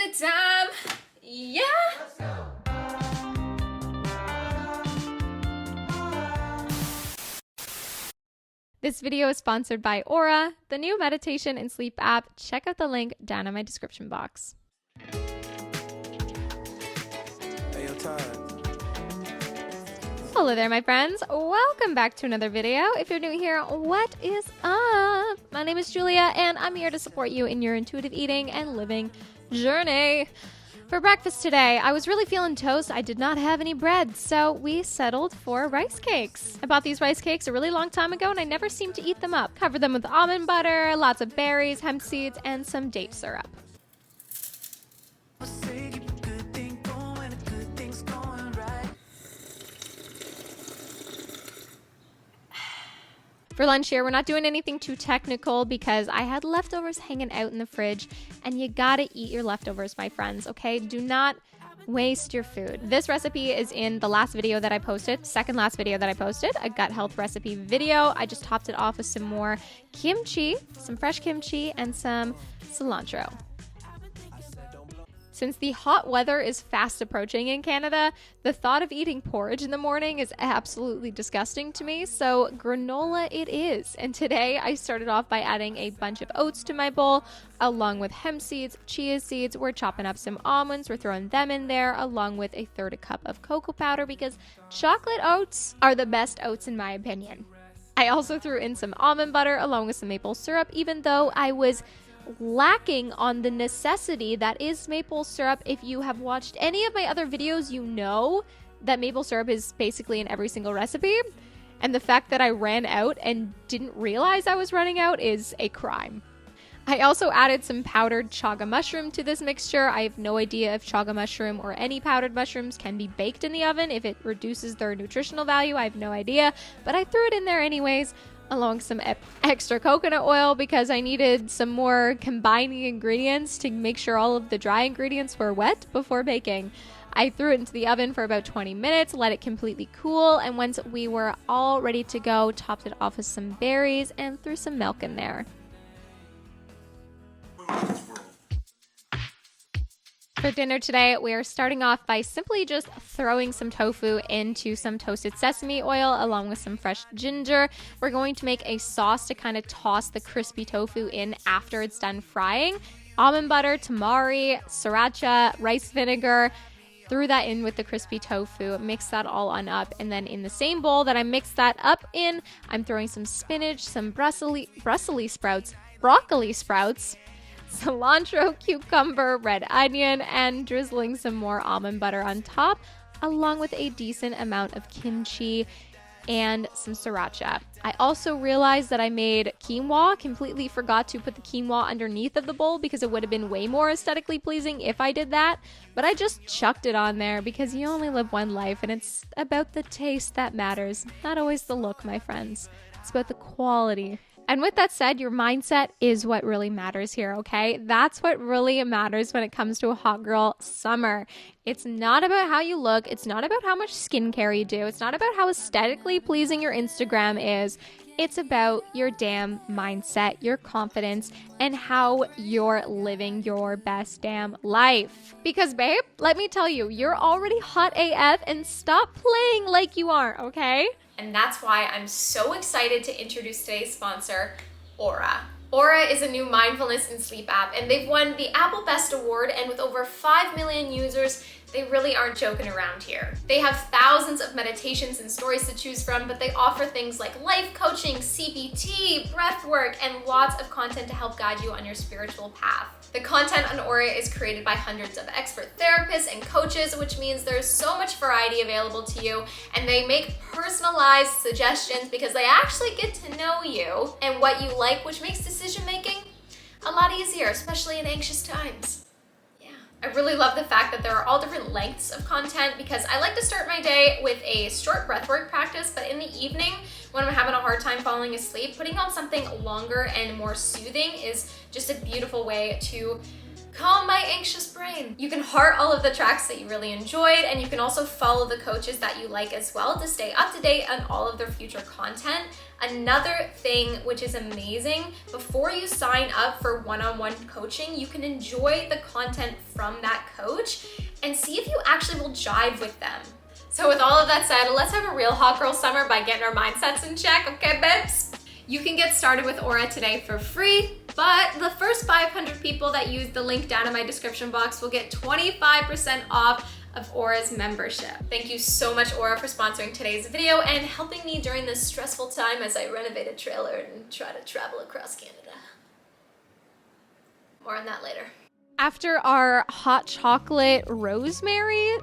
smoothie time. Yeah. This video is sponsored by Aura, the new meditation and sleep app. Check out the link down in my description box. Hey, yo, Todd. Hello there, my friends. Welcome back to another video. If you're new here, what is up? My name is Julia, and I'm here to support you in your intuitive eating and living journey. For breakfast today, I was really feeling toast. I did not have any bread, so we settled for rice cakes. I bought these rice cakes a really long time ago, and I never seem to eat them up. Covered them with almond butter, lots of berries, hemp seeds, and some date syrup. For lunch here, we're not doing anything too technical because I had leftovers hanging out in the fridge, and you gotta eat your leftovers, my friends, okay? Do not waste your food. This recipe is in the last video that I posted, second last video that I posted, a gut health recipe video. I just topped it off with some more kimchi, some fresh kimchi, and some cilantro. Since the hot weather is fast approaching in Canada, the thought of eating porridge in the morning is absolutely disgusting to me, so granola it is. And today I started off by adding a bunch of oats to my bowl, along with hemp seeds, chia seeds. We're chopping up some almonds, we're throwing them in there, along with a third a cup of cocoa powder because chocolate oats are the best oats in my opinion. I also threw in some almond butter along with some maple syrup, even though I was lacking on the necessity that is maple syrup. If you have watched any of my other videos, you know that maple syrup is basically in every single recipe, and the fact that I ran out and didn't realize I was running out is a crime. I also added some powdered chaga mushroom to this mixture. I have no idea if chaga mushroom or any powdered mushrooms can be baked in the oven. If it reduces their nutritional value, I have no idea, but I threw it in there anyways, along with some extra coconut oil because I needed some more combining ingredients to make sure all of the dry ingredients were wet before baking. I threw it into the oven for about 20 minutes, let it completely cool, and once we were all ready to go, topped it off with some berries and threw some milk in there. For dinner today, we are starting off by simply just throwing some tofu into some toasted sesame oil along with some fresh ginger. We're going to make a sauce to kind of toss the crispy tofu in after it's done frying. Almond butter, tamari, sriracha, rice vinegar. Threw that in with the crispy tofu, mix that all on up, and then in the same bowl that I mixed that up in, I'm throwing some spinach, some broccoli sprouts, cilantro, cucumber, red onion, and drizzling some more almond butter on top, along with a decent amount of kimchi and some sriracha. I also realized that I made quinoa, completely forgot to put the quinoa underneath of the bowl because it would have been way more aesthetically pleasing if I did that, but I just chucked it on there because you only live one life and it's about the taste that matters, not always the look, my friends. It's about the quality. And with that said, your mindset is what really matters here, okay? That's what really matters when it comes to a hot girl summer. It's not about how you look. It's not about how much skincare you do. It's not about how aesthetically pleasing your Instagram is. It's about your damn mindset, your confidence, and how you're living your best damn life. Because babe, let me tell you, you're already hot AF and stop playing like you aren't, okay? And that's why I'm so excited to introduce today's sponsor, Aura. Aura is a new mindfulness and sleep app, and they've won the Apple Best Award, and with over 5 million users, they really aren't joking around here. They have thousands of meditations and stories to choose from, but they offer things like life coaching, CBT, breath work, and lots of content to help guide you on your spiritual path. The content on Aura is created by hundreds of expert therapists and coaches, which means there's so much variety available to you, and they make personalized suggestions because they actually get to know you and what you like, which makes decision making a lot easier, especially in anxious times. I really love the fact that there are all different lengths of content because I like to start my day with a short breathwork practice, but in the evening, when I'm having a hard time falling asleep, putting on something longer and more soothing is just a beautiful way to Calm my anxious brain. You can heart all of the tracks that you really enjoyed, and you can also follow the coaches that you like as well to stay up to date on all of their future content. Another thing which is amazing, before you sign up for one-on-one coaching, you can enjoy the content from that coach and see if you actually will jive with them. So with all of that said, let's have a real hot girl summer by getting our mindsets in check, okay, babes? You can get started with Aura today for free, but the first 500 people that use the link down in my description box will get 25% off of Aura's membership. Thank you so much, Aura, for sponsoring today's video and helping me during this stressful time as I renovate a trailer and try to travel across Canada. More on that later. After our hot chocolate rosemary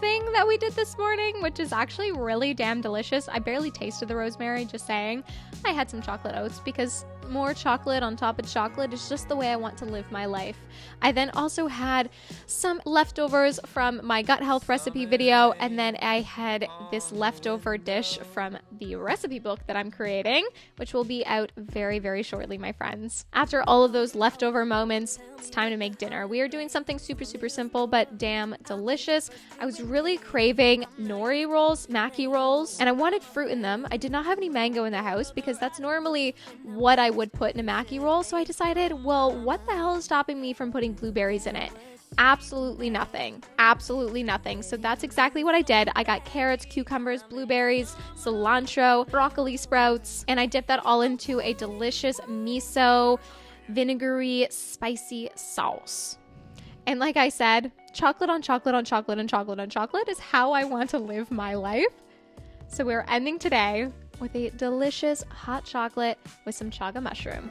thing that we did this morning, which is actually really damn delicious. I barely tasted the rosemary, just saying. I had some chocolate oats because more chocolate on top of chocolate is just the way I want to live my life. I then also had some leftovers from my gut health recipe video, and then I had this leftover dish from the recipe book that I'm creating, which will be out very, very shortly, my friends. After all of those leftover moments, it's time to make dinner. We are doing something super, super simple, but damn delicious. I was really craving nori rolls, maki rolls, and I wanted fruit in them. I did not have any mango in the house because that's normally what I would put in a maki roll. So I decided, well, what the hell is stopping me from putting blueberries in it? Absolutely nothing. Absolutely nothing. So that's exactly what I did. I got carrots, cucumbers, blueberries, cilantro, broccoli sprouts, and I dipped that all into a delicious miso, vinegary, spicy sauce. And like I said, chocolate on chocolate on chocolate and chocolate on chocolate is how I want to live my life. So we're ending today with a delicious hot chocolate with some chaga mushroom.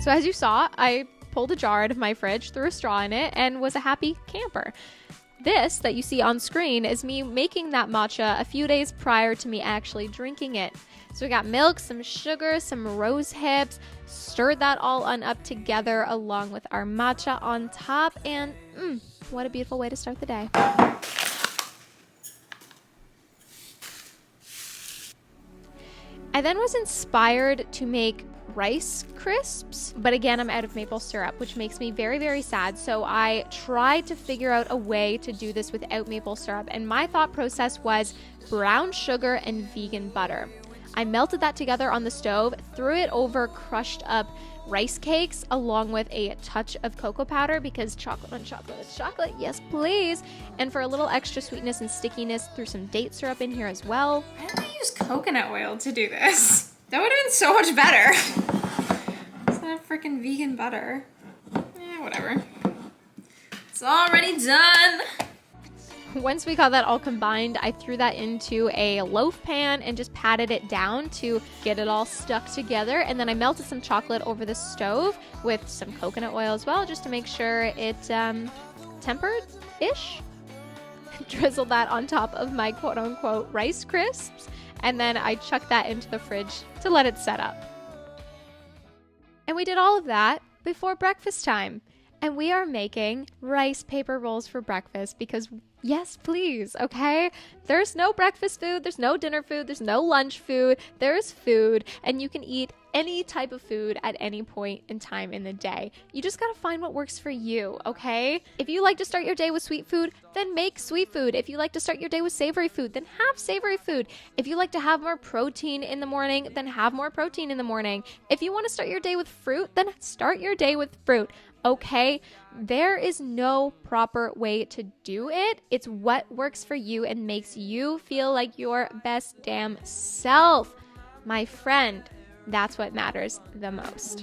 So as you saw, I pulled a jar out of my fridge, threw a straw in it, and was a happy camper. This that you see on screen is me making that matcha a few days prior to me actually drinking it. So we got milk, some sugar, some rose hips, stirred that all on up together along with our matcha on top, and what a beautiful way to start the day. I then was inspired to make rice crisps, but again, I'm out of maple syrup, which makes me very, very sad. So I tried to figure out a way to do this without maple syrup, and my thought process was brown sugar and vegan butter. I melted that together on the stove, threw it over crushed up rice cakes along with a touch of cocoa powder because chocolate on chocolate is chocolate, yes please. And for a little extra sweetness and stickiness, threw some date syrup in here as well. Why did I use coconut oil to do this? That would have been so much better. Instead of freaking vegan butter. Whatever. It's already done. Once we got that all combined, I threw that into a loaf pan and just patted it down to get it all stuck together. And then I melted some chocolate over the stove with some coconut oil as well, just to make sure it tempered-ish. Drizzled that on top of my quote-unquote rice crisps. And then I chucked that into the fridge to let it set up. And we did all of that before breakfast time. And we are making rice paper rolls for breakfast because, yes, please, okay? There's no breakfast food, there's no dinner food, there's no lunch food, there's food, and you can eat any type of food at any point in time in the day. You just gotta find what works for you, okay? If you like to start your day with sweet food, then make sweet food. If you like to start your day with savory food, then have savory food. If you like to have more protein in the morning, then have more protein in the morning. If you want to start your day with fruit, then start your day with fruit. Okay, there is no proper way to do it. It's what works for you and makes you feel like your best damn self. My friend, that's what matters the most.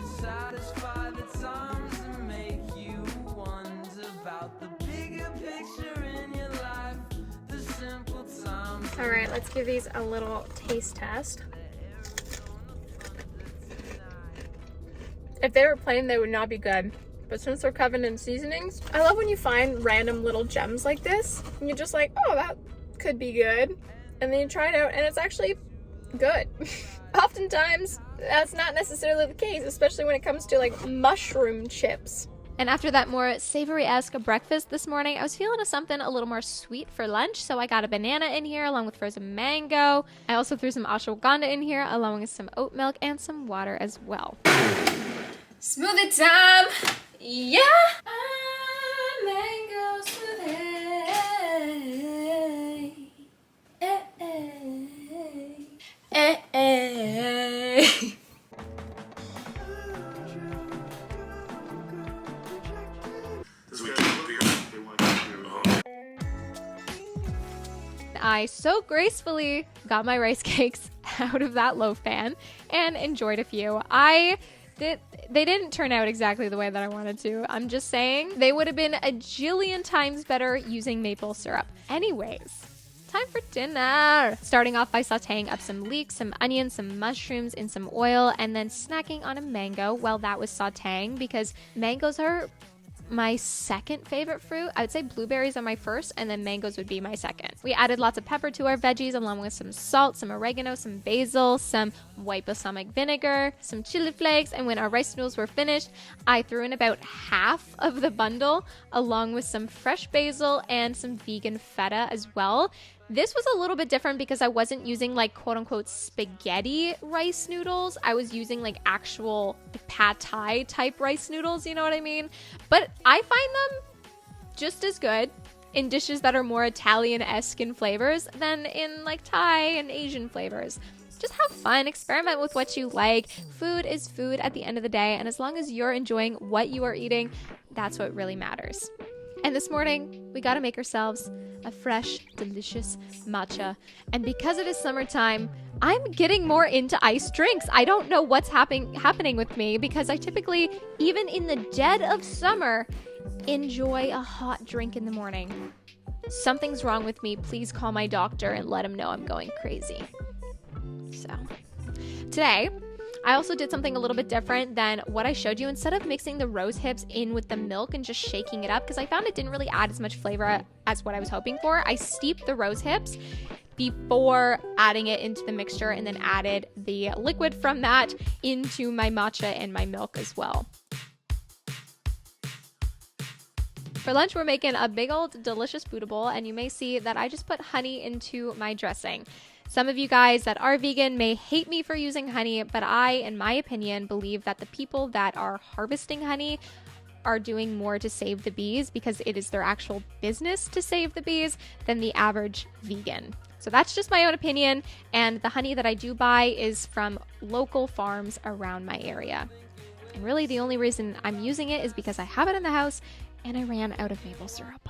All right, let's give these a little taste test. If they were plain, they would not be good. But since they're covered in seasonings, I love when you find random little gems like this and you're just like, oh, that could be good. And then you try it out and it's actually good. Oftentimes, that's not necessarily the case, especially when it comes to like mushroom chips. And after that more savory-esque breakfast this morning, I was feeling something a little more sweet for lunch. So I got a banana in here along with frozen mango. I also threw some ashwagandha in here along with some oat milk and some water as well. Smoothie time! Yeah! Mango smoothie. I so gracefully got my rice cakes out of that loaf pan and enjoyed a few. They didn't turn out exactly the way that I wanted to. I'm just saying they would have been a jillion times better using maple syrup. Anyways, time for dinner. Starting off by sauteing up some leeks, some onions, some mushrooms in some oil, and then snacking on a mango while that was sauteing because mangoes are my second favorite fruit. I would say blueberries are my first, and then mangoes would be my second. We added lots of pepper to our veggies along with some salt, some oregano, some basil, some white balsamic vinegar, some chili flakes, and when our rice noodles were finished, I threw in about half of the bundle along with some fresh basil and some vegan feta as well. This was a little bit different because I wasn't using like quote unquote spaghetti rice noodles. I was using like actual pad thai type rice noodles, you know what I mean? But I find them just as good in dishes that are more Italian-esque in flavors than in like Thai and Asian flavors. Just have fun, experiment with what you like. Food is food at the end of the day, and as long as you're enjoying what you are eating, that's what really matters. And this morning, we got to make ourselves a fresh, delicious matcha. And because it is summertime, I'm getting more into iced drinks. I don't know what's happening with me because I typically, even in the dead of summer, enjoy a hot drink in the morning. Something's wrong with me. Please call my doctor and let him know I'm going crazy. So, today, I also did something a little bit different than what I showed you. Instead of mixing the rose hips in with the milk and just shaking it up, because I found it didn't really add as much flavor as what I was hoping for, I steeped the rose hips before adding it into the mixture and then added the liquid from that into my matcha and my milk as well. For lunch, we're making a big old delicious bootable, and you may see that I just put honey into my dressing. Some of you guys that are vegan may hate me for using honey, but I, in my opinion, believe that the people that are harvesting honey are doing more to save the bees because it is their actual business to save the bees than the average vegan. So that's just my own opinion, and the honey that I do buy is from local farms around my area. And really the only reason I'm using it is because I have it in the house and I ran out of maple syrup.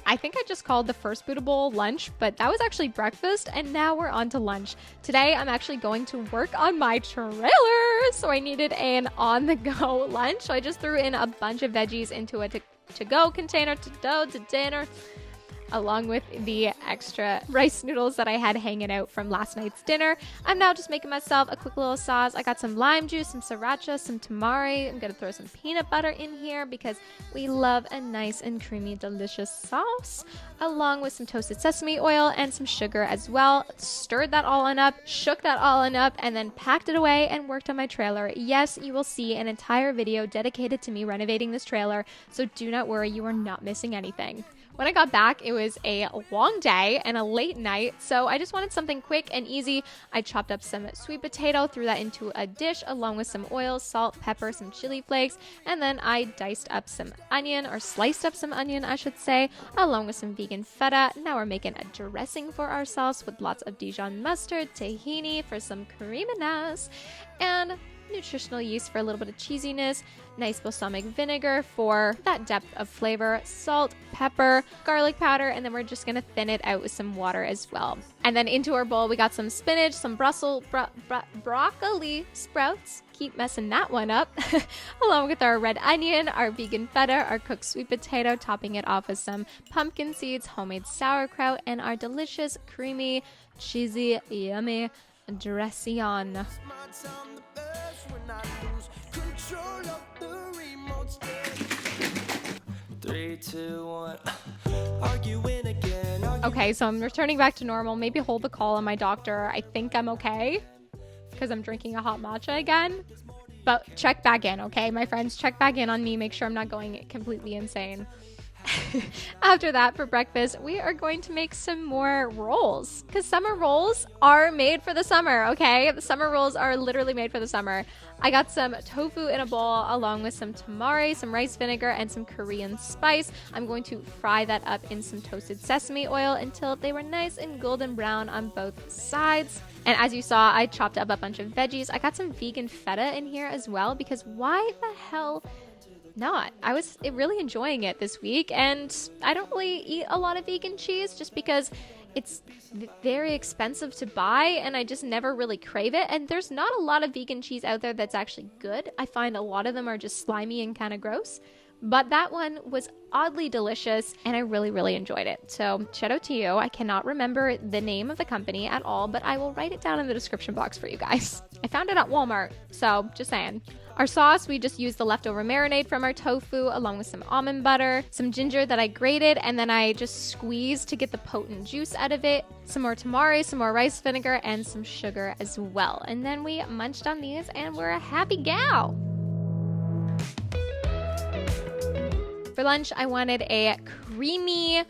I think I just called the first bootable lunch, but that was actually breakfast, and now we're on to lunch. Today, I'm actually going to work on my trailer, so I needed an on-the-go lunch. So I just threw in a bunch of veggies into a to-go container, to dinner, along with the extra rice noodles that I had hanging out from last night's dinner. I'm now just making myself a quick little sauce. I got some lime juice, some sriracha, some tamari. I'm gonna throw some peanut butter in here because we love a nice and creamy, delicious sauce, along with some toasted sesame oil and some sugar as well. Stirred that all on up, shook that all on up, and then packed it away and worked on my trailer. Yes, you will see an entire video dedicated to me renovating this trailer, so do not worry, you are not missing anything. When I got back, it was a long day and a late night, so I just wanted something quick and easy. I chopped up some sweet potato, threw that into a dish along with some oil, salt, pepper, some chili flakes, and then I diced up some onion, or sliced up some onion, I should say, along with some vegan feta. Now we're making a dressing for our sauce with lots of Dijon mustard, tahini for some creaminess, and nutritional yeast for a little bit of cheesiness, nice balsamic vinegar for that depth of flavor, salt, pepper, garlic powder, and then we're just gonna thin it out with some water as well. And then into our bowl, we got some spinach, some broccoli sprouts, keep messing that one up, along with our red onion, our vegan feta, our cooked sweet potato, topping it off with some pumpkin seeds, homemade sauerkraut, and our delicious, creamy, cheesy, yummy dressy on. My time the best when I lose control of the remote stick. 3, 2, 1. Arguing again. Okay, so I'm returning back to normal. Maybe hold the call on my doctor. I think I'm okay because I'm drinking a hot matcha again. But check back in, okay, my friends? Check back in on me. Make sure I'm not going completely insane. After that, for breakfast, we are going to make some more rolls because summer rolls are made for the summer, okay? The summer rolls are literally made for the summer. I got some tofu in a bowl along with some tamari, some rice vinegar, and some Korean spice. I'm going to fry that up in some toasted sesame oil until they were nice and golden brown on both sides. And as you saw, I chopped up a bunch of veggies. I got some vegan feta in here as well because why the hell not? I was really enjoying it this week, and I don't really eat a lot of vegan cheese just because it's very expensive to buy and I just never really crave it. And there's not a lot of vegan cheese out there that's actually good. I find a lot of them are just slimy and kind of gross. But that one was oddly delicious and I really enjoyed it. So shout out to you. I cannot remember the name of the company at all, but I will write it down in the description box for you guys. I found it at Walmart, so just saying. Our sauce, we just used the leftover marinade from our tofu along with some almond butter, some ginger that I grated and then I just squeezed to get the potent juice out of it, some more tamari, some more rice vinegar, and some sugar as well. And then we munched on these and we're a happy gal. For lunch, I wanted a creamy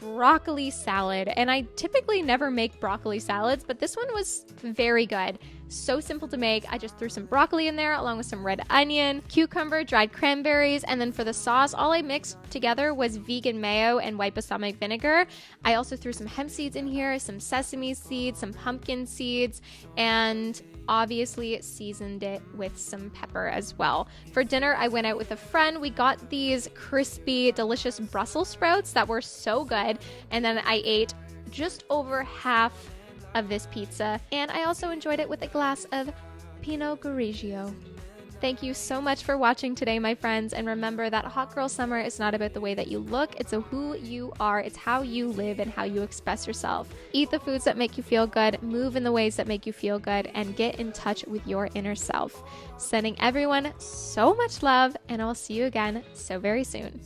broccoli salad, and I typically never make broccoli salads, but this one was very good. So simple to make. I just threw some broccoli in there along with some red onion, cucumber, dried cranberries, and then for the sauce, all I mixed together was vegan mayo and white balsamic vinegar. I also threw some hemp seeds in here, some sesame seeds, some pumpkin seeds, and obviously seasoned it with some pepper as well. For dinner, I went out with a friend. We got these crispy, delicious Brussels sprouts that were so good, and then I ate just over half of this pizza, and I also enjoyed it with a glass of Pinot Grigio. Thank you so much for watching today, my friends, and remember that hot girl summer is not about the way that you look, it's who you are, it's how you live and how you express yourself. Eat the foods that make you feel good, move in the ways that make you feel good, and get in touch with your inner self. Sending everyone so much love, and I'll see you again so very soon.